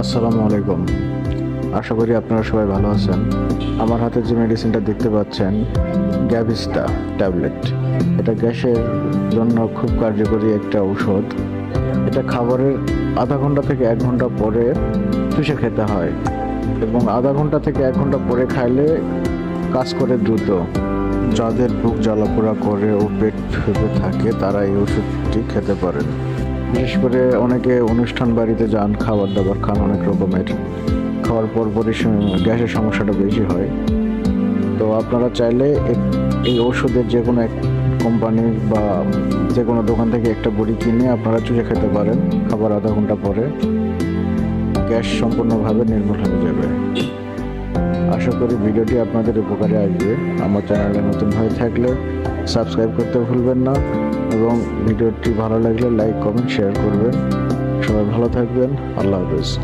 আসসালামু আলাইকুম। আশা করি আপনারা সবাই ভালো আছেন। আমার হাতে যে মেডিসিনটা দেখতে পাচ্ছেন, গ্যাভিস্টা ট্যাবলেট। এটা গ্যাসের জন্য খুব কার্যকরী একটা ঔষধ। এটা খাবারের আধা ঘন্টা থেকে 1 ঘন্টা পরে চুষে খেতে হয় এবং আধা ঘন্টা থেকে 1 ঘন্টা পরে খাইলে কাজ করে দ্রুত। যাদের বুক জ্বালাপোড়া করে ও পেট ফেঁপে থাকে তারা এই ওষুধটি খেতে পারেন। বিশেষ করে অনেকে অনুষ্ঠান বাড়িতে যান, খাবার দাবার খান অনেক রকমের, খাওয়ার পরপরই গ্যাসের সমস্যাটা বেশি হয়। তো আপনারা চাইলে এই ওষুধের যে কোনো এক কোম্পানির বা যে কোনো দোকান থেকে একটা বড়ি কিনে আপনারা চুষে খেতে পারেন। খাবার আধা ঘন্টা পরে গ্যাস সম্পূর্ণভাবে নির্মূল হয়ে যাবে। আশা করি ভিডিওটি আপনাদের উপকারে আসবে। আমার চ্যানেলে নতুন হয়ে থাকলে সাবস্ক্রাইব করতে ভুলবেন না এবং ভিডিওটি ভালো লাগলে লাইক কমেন্ট শেয়ার করবেন। সবাই ভালো থাকবেন। আল্লাহ হাফেজ।